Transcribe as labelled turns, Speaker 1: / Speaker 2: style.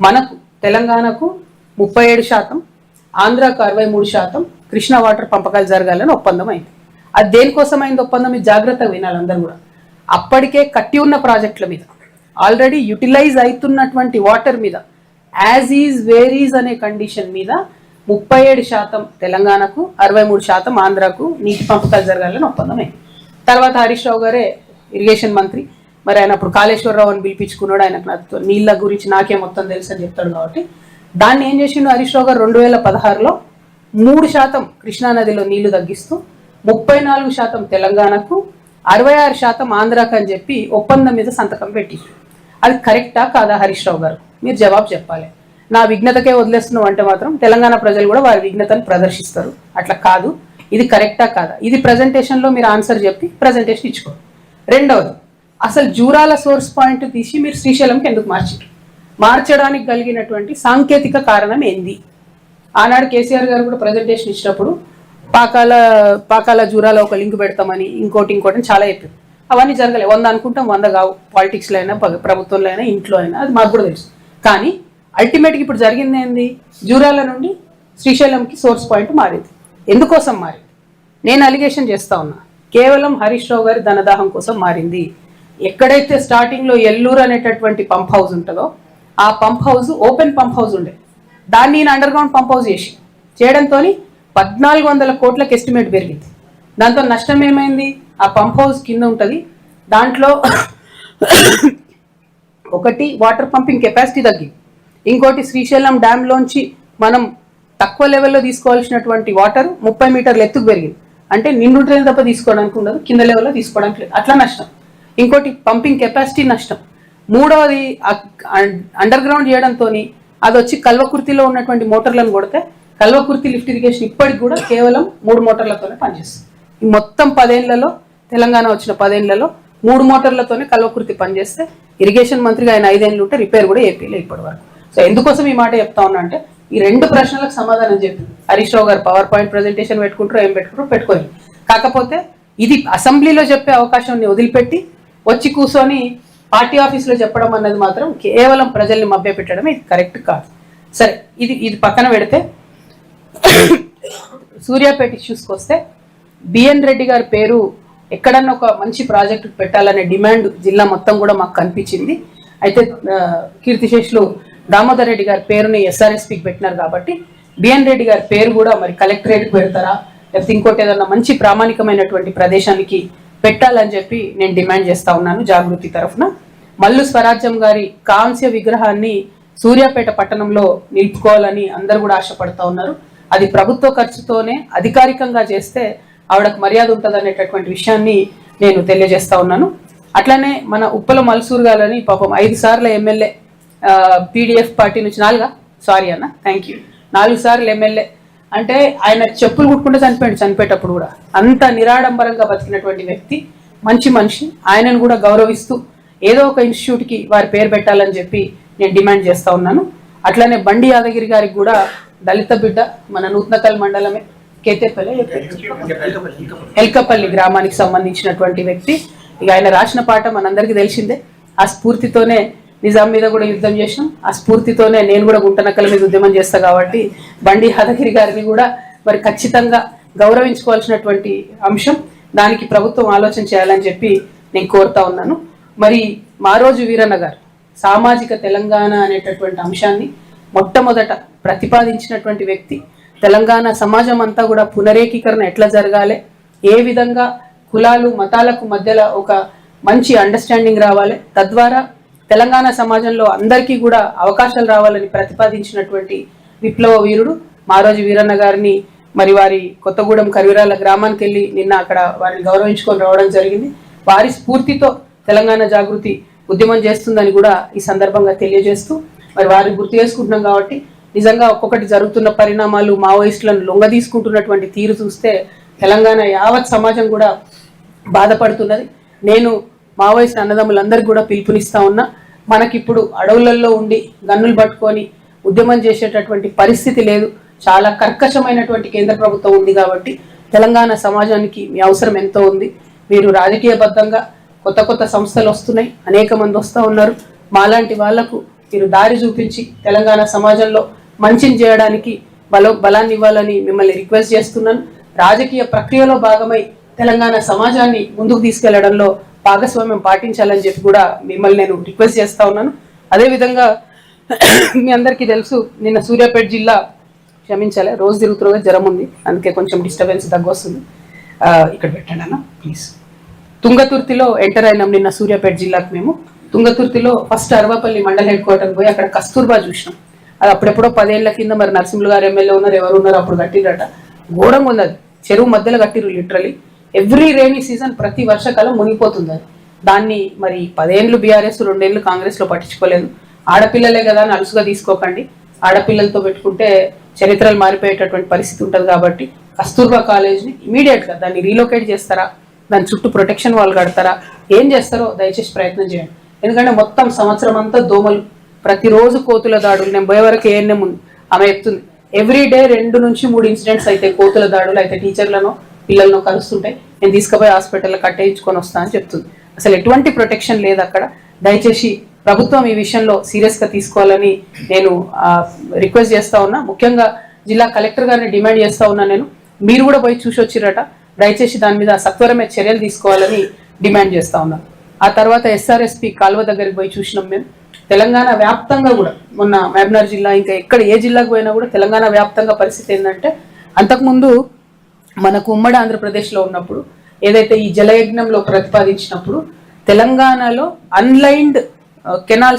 Speaker 1: మనకు తెలంగాణకు 37%, ఆంధ్రాకు 63%, కృష్ణా వాటర్ పంపకాలు జరగాలని ఒప్పందం అయింది. అది దేనికోసమైంది ఒప్పందం? ఇది జాగ్రత్తగా వినాలి అందరూ కూడా. అప్పటికే కట్టి ఉన్న ప్రాజెక్టుల మీద, ఆల్రెడీ యూటిలైజ్ అవుతున్నటువంటి వాటర్ మీద, యాజ్ ఈజ్ వేర్ ఈజ్ అనే కండిషన్ మీద 37% తెలంగాణకు, 63% ఆంధ్రాకు నీటి పంపకాలు జరగాలని ఒప్పందం అయింది. తర్వాత హరీష్ రావు గారే ఇరిగేషన్ మంత్రి, మరి ఆయన అప్పుడు కాళేశ్వరరావు అని పిలిపించుకున్నాడు. ఆయనకు నీళ్ళ గురించి నాకే మొత్తం తెలుసు అని చెప్తాడు కాబట్టి దాన్ని ఏం చేసిండు హరీష్ రావు గారు 2016లో 3% కృష్ణానదిలో నీళ్లు తగ్గిస్తూ 34% తెలంగాణకు, 66% ఆంధ్రాకు అని చెప్పి ఒప్పందం మీద సంతకం పెట్టి, అది కరెక్టా కాదా హరీష్ రావు గారు? మీరు జవాబు చెప్పాలి. నా విఘ్నతకే వదిలేస్తున్నాం అంటే మాత్రం తెలంగాణ ప్రజలు కూడా వారి విఘ్నతను ప్రదర్శిస్తారు. అట్లా కాదు, ఇది కరెక్టా కాదా? ఇది ప్రజెంటేషన్లో మీరు ఆన్సర్ చెప్పి ప్రజెంటేషన్ ఇచ్చుకోండి. రెండవది, అసలు జూరాల సోర్స్ పాయింట్ తీసి మీరు శ్రీశైలంకి ఎందుకు మార్చారు? మార్చడానికి కలిగినటువంటి సాంకేతిక కారణం ఏంది? ఆనాడు కేసీఆర్ గారు కూడా ప్రజెంటేషన్ ఇచ్చినప్పుడు పాకాల జూరాల ఒక లింక్ పెడతామని ఇంకోటి చాలా చెప్పారు. అవన్నీ జరగలేదు. 100 అనుకుంటాం, 100 కావు. పాలిటిక్స్లో అయినా, ప్రభుత్వంలో అయినా, ఇంట్లో అయినా, అది మాకు కూడా తెలుసు. కానీ అల్టిమేట్గా ఇప్పుడు జరిగింది ఏంది? జూరాల నుండి శ్రీశైలంకి సోర్స్ పాయింట్ మారింది. ఎందుకోసం మారింది? నేను అలిగేషన్ చేస్తా ఉన్నా, కేవలం హరీష్ రావు గారి ధనదాహం కోసం మారింది. ఎక్కడైతే స్టార్టింగ్లో ఎల్లూరు అనేటటువంటి పంప్ హౌస్ ఉంటుందో ఆ pump house open pump house ఉండే, దాన్ని నేను అండర్ గ్రౌండ్ పంప్ హౌస్ చేయడంతో 1400 కోట్లకు ఎస్టిమేట్ పెరిగింది. దాంతో నష్టం ఏమైంది? ఆ పంప్ హౌస్ కింద ఉంటుంది, దాంట్లో ఒకటి వాటర్ పంపింగ్ కెపాసిటీ తగ్గింది, ఇంకోటి శ్రీశైలం డ్యామ్లోంచి మనం తక్కువ లెవెల్లో తీసుకోవాల్సినటువంటి వాటర్ 30 మీటర్ల ఎత్తుకు పెరిగింది. అంటే నిండు ట్రైన్ తప్ప తీసుకోవడానికి ఉండదు, కింద లెవెల్లో తీసుకోవడానికి లేదు. అట్లా నష్టం. ఇంకోటి పంపింగ్ కెపాసిటీ నష్టం. మూడవది అండర్ గ్రౌండ్ చేయడంతో అది వచ్చి కల్వకుర్తిలో ఉన్నటువంటి మోటార్లను కొడితే కల్వకుర్తి లిఫ్ట్ ఇరిగేషన్ ఇప్పటికి కూడా కేవలం 3 మోటార్లతోనే పనిచేస్తుంది. ఈ మొత్తం 10 ఏళ్లలో, తెలంగాణ వచ్చిన 10 ఏళ్లలో 3 మోటార్లతోనే కల్వకుర్తి పనిచేస్తే ఇరిగేషన్ మంత్రిగా ఆయన 5 ఏళ్ళు ఉంటే రిపేర్ కూడా ఏపీలో ఇప్పటి వరకు. సో ఎందుకోసం ఈ మాట చెప్తా ఉన్నా అంటే ఈ 2 ప్రశ్నలకు సమాధానం చెప్పి హరీష్ రావు గారు పవర్ పాయింట్ ప్రజెంటేషన్ పెట్టుకుంటారో ఏం పెట్టుకుంటారో పెట్టుకోవాలి. కాకపోతే ఇది అసెంబ్లీలో చెప్పే అవకాశాన్ని వదిలిపెట్టి వచ్చి కూర్చొని పార్టీ ఆఫీస్లో చెప్పడం అన్నది మాత్రం కేవలం ప్రజల్ని మభ్య పెట్టడం ఇది కరెక్ట్ కాదు. సరే, ఇది పక్కన పెడితే సూర్యాపేట ఇష్యూస్కి వస్తే బిఎన్ రెడ్డి గారి పేరు ఎక్కడన్నా ఒక మంచి ప్రాజెక్టు పెట్టాలనే డిమాండ్ జిల్లా మొత్తం కూడా మాకు కనిపించింది. అయితే కీర్తిశేషులు దామోదర్ రెడ్డి గారి పేరుని ఎస్ఆర్ఎస్పీకి పెట్టినారు కాబట్టి బిఎన్ రెడ్డి గారి పేరు కూడా మరి కలెక్టరేట్కి పెడతారా, లేకపోతే ఇంకోటి ఏదన్నా మంచి ప్రామాణికమైనటువంటి ప్రదేశానికి పెట్టాలని చెప్పి నేను డిమాండ్ చేస్తా ఉన్నాను జాగృతి తరఫున. మల్లు స్వరాజ్యం గారి కాంస్య విగ్రహాన్ని సూర్యాపేట పట్టణంలో నిలుపుకోవాలని అందరూ కూడా ఆశపడతా ఉన్నారు. అది ప్రభుత్వ ఖర్చుతోనే అధికారికంగా చేస్తే ఆవిడకు మర్యాద ఉంటుంది అనేటటువంటి విషయాన్ని నేను తెలియజేస్తా ఉన్నాను. అట్లనే మన ఉప్పల మల్సూర్ గారని పాపం 5 సార్లు ఎమ్మెల్యే, పీడిఎఫ్ పార్టీ నుంచి 4 సార్లు ఎమ్మెల్యే. అంటే ఆయన చెప్పులు కుట్టుకుంటే చనిపోయేటప్పుడు కూడా అంత నిరాడంబరంగా బతికినటువంటి వ్యక్తి, మంచి మనిషి. ఆయనను కూడా గౌరవిస్తూ ఏదో ఒక ఇన్స్టిట్యూట్కి వారి పేరు పెట్టాలని చెప్పి నేను డిమాండ్ చేస్తా ఉన్నాను. అట్లనే బండి యాదగిరి గారికి కూడా దళిత బిడ్డ, మన నూతనకల్ మండలమే కేతేపల్లి ఎల్కపల్లి గ్రామానికి సంబంధించినటువంటి వ్యక్తి. ఇక ఆయన రాసిన పాట మనందరికీ తెలిసిందే. ఆ స్ఫూర్తితోనే నిజాం మీద కూడా యుద్ధం చేసాం, ఆ స్ఫూర్తితోనే నేను కూడా గుంటనక్కల మీద ఉద్యమం చేస్తా కాబట్టి బండి యాదగిరి గారిని కూడా మరి ఖచ్చితంగా గౌరవించుకోవాల్సినటువంటి అంశం. దానికి ప్రభుత్వం ఆలోచన చేయాలని చెప్పి నేను కోరుతా ఉన్నాను. మరి మారోజు వీరన్న గారు సామాజిక తెలంగాణ అనేటటువంటి అంశాన్ని మొట్టమొదట ప్రతిపాదించినటువంటి వ్యక్తి. తెలంగాణ సమాజం అంతా కూడా పునరేకీకరణ ఎట్లా జరగాలి, ఏ విధంగా కులాలు మతాలకు మధ్యలో ఒక మంచి అండర్స్టాండింగ్ రావాలి, తద్వారా తెలంగాణ సమాజంలో అందరికీ కూడా అవకాశాలు రావాలని ప్రతిపాదించినటువంటి విప్లవ వీరుడు మారోజు వీరన్న గారిని మరి వారి కొత్తగూడెం కరివిరాల గ్రామానికి వెళ్ళి నిన్న అక్కడ వారిని గౌరవించుకొని రావడం జరిగింది. వారి స్ఫూర్తితో తెలంగాణ జాగృతి ఉద్యమం చేస్తుందని కూడా ఈ సందర్భంగా తెలియజేస్తూ మరి వారిని గుర్తు చేసుకుంటున్నాం కాబట్టి నిజంగా ఒక్కొక్కటి జరుగుతున్న పరిణామాలు, మావోయిస్టులను లొంగ తీసుకుంటున్నటువంటి తీరు చూస్తే తెలంగాణ యావత్ సమాజం కూడా బాధపడుతున్నది. నేను మావోయిస్ట్ అన్నదమ్ములందరికీ కూడా పిలుపునిస్తా ఉన్నా, మనకిప్పుడు అడవులలో ఉండి గన్నులు పట్టుకొని ఉద్యమం చేసేటటువంటి పరిస్థితి లేదు. చాలా కర్కశమైనటువంటి కేంద్ర ప్రభుత్వం ఉంది కాబట్టి తెలంగాణ సమాజానికి మీ అవసరం ఎంతో ఉంది. మీరు రాజకీయబద్ధంగా కొత్త సంస్థలు వస్తున్నాయి, అనేక మంది వస్తూ ఉన్నారు. మాలాంటి వాళ్లకు మీరు దారి చూపించి తెలంగాణ సమాజంలో మంచిని చేయడానికి బలాన్ని ఇవ్వాలని మిమ్మల్ని రిక్వెస్ట్ చేస్తున్నాను. రాజకీయ ప్రక్రియలో భాగమై తెలంగాణ సమాజాన్ని ముందుకు తీసుకెళ్లడంలో భాగస్వామ్యం పాటించాలని చెప్పి కూడా మిమ్మల్ని నేను రిక్వెస్ట్ చేస్తా ఉన్నాను. అదేవిధంగా మీ అందరికీ తెలుసు, నిన్న సూర్యాపేట జిల్లా, క్షమించాలి రోజు తిరుగుతురుగా జ్వరం ఉంది, అందుకే కొంచెం డిస్టర్బెన్స్ వస్తుంది. ఇక్కడ పెట్టండి అన్న ప్లీజ్. తుంగతుర్తిలో ఎంటర్ అయినాం నిన్న సూర్యాపేట జిల్లాకు. మేము తుంగతుర్తిలో ఫస్ట్ అరవపల్లి మండల హెడ్ క్వార్టర్ పోయి అక్కడ కస్తూర్బా చూసినాం. అది అప్పుడెప్పుడో 10 ఏళ్ల కింద మరి నరసింహులు గారు ఎమ్మెల్యే ఉన్నారు, ఎవరు ఉన్నారు అప్పుడు కట్టిరట. ఘోరంగా ఉంది అది, చెరువు మధ్యలో కట్టిరు లిటరలీ. ఎవ్రీ రైనీ సీజన్ ప్రతి వర్షకాలం మునిగిపోతుంది అది. దాన్ని మరి 10 ఏళ్ళు బీఆర్ఎస్ 2 ఏళ్ళు కాంగ్రెస్ లో పట్టించుకోలేదు. ఆడపిల్లలే కదా అని అలుసుగా తీసుకోకండి, ఆడపిల్లలతో పెట్టుకుంటే చరిత్రలు మారిపోయేటటువంటి పరిస్థితి ఉంటుంది. కాబట్టి కస్తూర్బా కాలేజ్ని ఇమీడియట్గా దాన్ని రీలొకేట్ చేస్తారా, దాని చుట్టూ ప్రొటెక్షన్ వాల్ కడతారా, ఏం చేస్తారో దయచేసి ప్రయత్నం చేయండి. ఎందుకంటే మొత్తం సంవత్సరం అంతా దోమలు, ప్రతిరోజు కోతుల దాడులు. నేను పోయే వరకు ఏఎన్ఎం ఉంది, ఆమె చెప్తుంది ఎవ్రీ డే 2 నుంచి 3 ఇన్సిడెంట్స్ అయితే కోతుల దాడులు అయితే పిల్లలను కలుస్తుంటాయి. నేను తీసుకుపోయి హాస్పిటల్లో కట్టేయించుకొని వస్తా అని చెప్తుంది. అసలు ఎటువంటి ప్రొటెక్షన్ లేదు అక్కడ. దయచేసి ప్రభుత్వం ఈ విషయంలో సీరియస్గా తీసుకోవాలని నేను రిక్వెస్ట్ చేస్తా ఉన్నా. ముఖ్యంగా జిల్లా కలెక్టర్ గారిని డిమాండ్ చేస్తా ఉన్నా నేను. మీరు కూడా పోయి చూసి వచ్చిరట, దయచేసి దాని మీద సత్వరమే చర్యలు తీసుకోవాలని డిమాండ్ చేస్తా ఉన్నాను. ఆ తర్వాత ఎస్ఆర్ఎస్పి కాలువ దగ్గరికి పోయి చూసినాం మేము. తెలంగాణ వ్యాప్తంగా కూడా మొన్న మహబూబ్నగర్ జిల్లా, ఇంకా ఎక్కడ ఏ జిల్లాకు పోయినా కూడా తెలంగాణ వ్యాప్తంగా పరిస్థితి ఏంటంటే, అంతకుముందు మనకు ఉమ్మడి ఆంధ్రప్రదేశ్లో ఉన్నప్పుడు ఏదైతే ఈ జలయజ్ఞంలో ప్రతిపాదించినప్పుడు తెలంగాణలో అన్లైన్డ్ కెనాల్స్